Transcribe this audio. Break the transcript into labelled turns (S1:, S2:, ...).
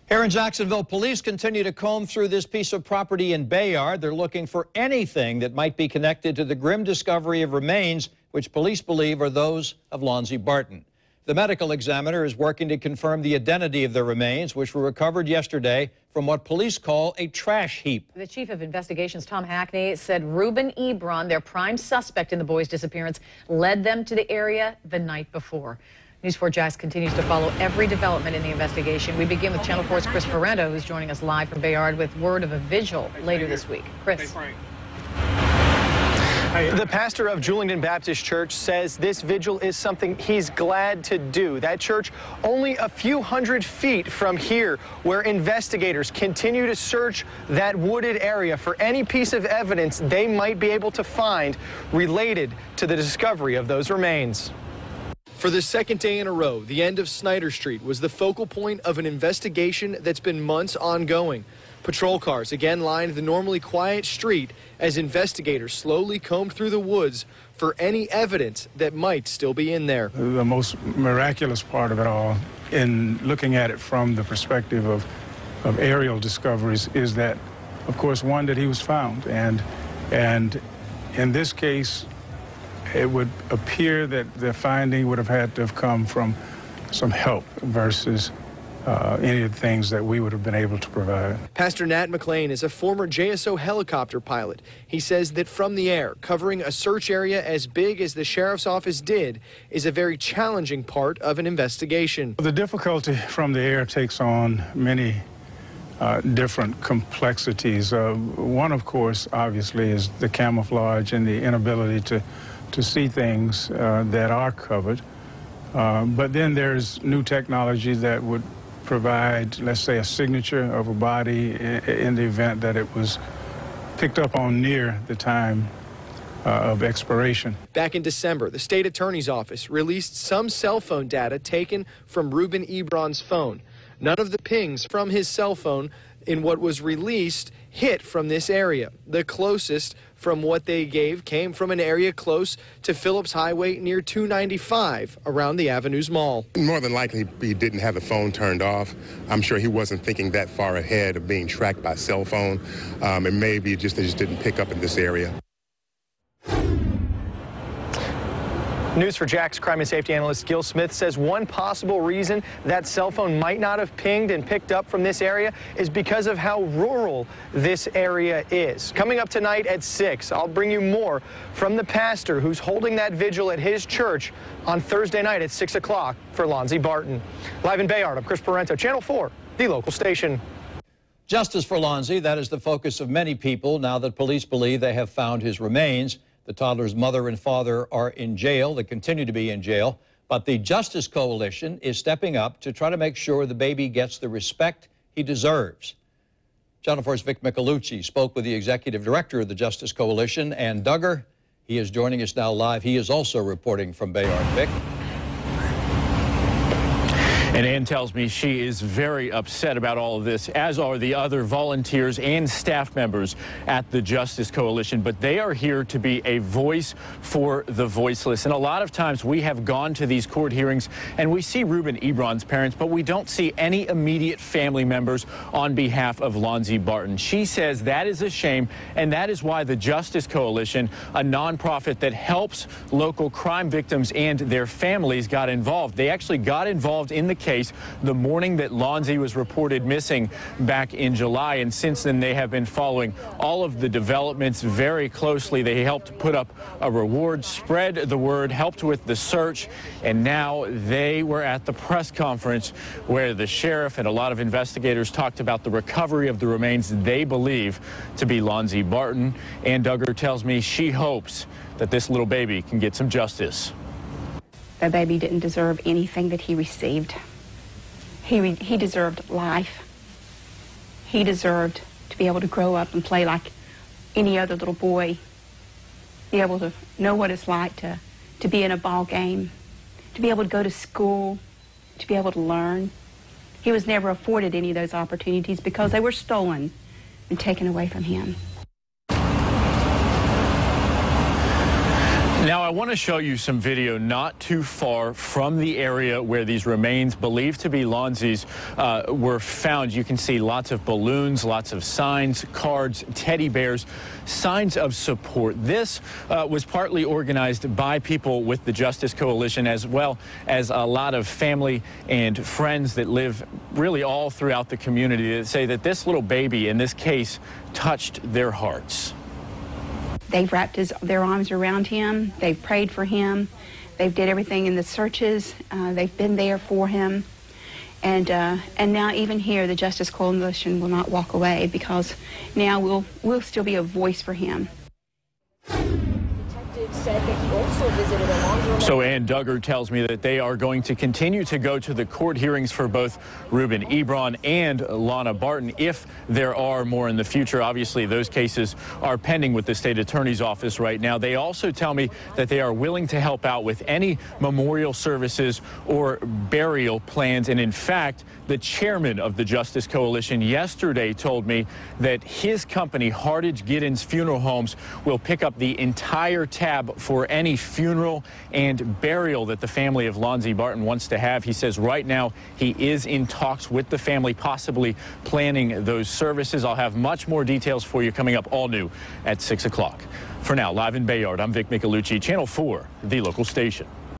S1: Here in Jacksonville, police continue to comb through this piece of property in Bayard. They're looking for anything that might be connected to the grim discovery of remains, which police believe are those of Lonzie Barton. The medical examiner is working to confirm the identity of the remains, which were recovered yesterday from what police call a trash heap.
S2: The chief of investigations, Tom Hackney, said Reuben Ebron, their prime suspect in the boys' disappearance, led them to the area the night before. News 4 Jax continues to follow every development in the investigation. We begin with Channel 4's Chris Ferrando, who's joining us live from Bayard with word of a vigil later this week. Chris.
S3: The pastor of Julington Baptist Church says this vigil is something he's glad to do. That church only a few hundred feet from here, where investigators continue to search that wooded area for any piece of evidence they might be able to find related to the discovery of those remains. For the second day in a row, the end of Snyder Street was the focal point of an investigation that's been months ongoing. Patrol cars again lined the normally quiet street as investigators slowly combed through the woods for any evidence that might still be in there.
S4: The most miraculous part of it all, in looking at it from the perspective of aerial discoveries, is that, of course, one, that he was found. And in this case, it would appear that the finding would have had to have come from some help versus any of the things that we would have been able to provide.
S3: Pastor Nat McLean is a former JSO helicopter pilot. He says that from the air, covering a search area as big as the sheriff's office did is a very challenging part of an investigation.
S4: The difficulty from the air takes on many different complexities. One, of course, obviously, is the camouflage and the inability to see things that are covered. But then there's new technology that would provide, let's say, a signature of a body in the event that it was picked up on near the time of expiration.
S3: Back in December, the state attorney's office released some cell phone data taken from Reuben Ebron's phone. None of the pings from his cell phone in what was released hit from this area. The closest from what they gave came from an area close to Phillips Highway near 295 around the Avenues Mall.
S5: More than likely, he didn't have the phone turned off. I'm sure he wasn't thinking that far ahead of being tracked by cell phone. And maybe they just didn't pick up in this area.
S3: News 4 Jax crime and safety analyst Gil Smith says one possible reason that cell phone might not have pinged and picked up from this area is because of how rural this area is. Coming up tonight at 6, I'll bring you more from the pastor who's holding that vigil at his church on Thursday night at 6 o'clock for Lonzie Barton. Live in Bayard, I'm Chris Parento, Channel 4, the local station.
S1: Justice for Lonzie, that is the focus of many people now that police believe they have found his remains. The toddler's mother and father are in jail. They continue to be in jail. But the Justice Coalition is stepping up to try to make sure the baby gets the respect he deserves. Channel 4's Vic Michelucci spoke with the executive director of the Justice Coalition, Ann Duggar. He is joining us now live. He is also reporting from Bayard. Vic.
S6: And Ann tells me she is very upset about all of this, as are the other volunteers and staff members at the Justice Coalition. But they are here to be a voice for the voiceless. And a lot of times we have gone to these court hearings and we see Reuben Ebron's parents, but we don't see any immediate family members on behalf of Lonzie Barton. She says that is a shame, and that is why the Justice Coalition, a nonprofit that helps local crime victims and their families, got involved. They actually got involved in the case the morning that Lonzie was reported missing back in July, and since then they have been following all of the developments very closely. They helped put up a reward, spread the word, helped with the search, and now they were at the press conference where the sheriff and a lot of investigators talked about the recovery of the remains they believe to be Lonzie Barton. Ann Duggar tells me she hopes that this little baby can get some justice.
S7: The baby didn't deserve anything that he received. He deserved life. He deserved to be able to grow up and play like any other little boy, be able to know what it's like to be in a ball game, to be able to go to school, to be able to learn. He was never afforded any of those opportunities because they were stolen and taken away from him.
S6: Now, I want to show you some video not too far from the area where these remains, believed to be Lonzie's, were found. You can see lots of balloons, lots of signs, cards, teddy bears, signs of support. This was partly organized by people with the Justice Coalition, as well as a lot of family and friends that live really all throughout the community that say that this little baby, in this case, touched their hearts.
S7: They've wrapped their arms around him. They've prayed for him. They've did everything in the searches. They've been there for him. And now even here, the Justice Coalition will not walk away, because now we'll still be a voice for him.
S8: Said that he also visited a laundromat.
S6: So Ann Duggar tells me that they are going to continue to go to the court hearings for both Reuben Ebron and Lonzie Barton if there are more in the future. Obviously, those cases are pending with the state attorney's office right now. They also tell me that they are willing to help out with any memorial services or burial plans. And in fact, the chairman of the Justice Coalition yesterday told me that his company, Hardage Giddens Funeral Homes, will pick up the entire tab for any funeral and burial that the family of Lonzie Barton wants to have. He says right now he is in talks with the family, possibly planning those services. I'll have much more details for you coming up, all new at 6 o'clock. For now, live in Bayard, I'm Vic Michelucci, Channel 4, the local station.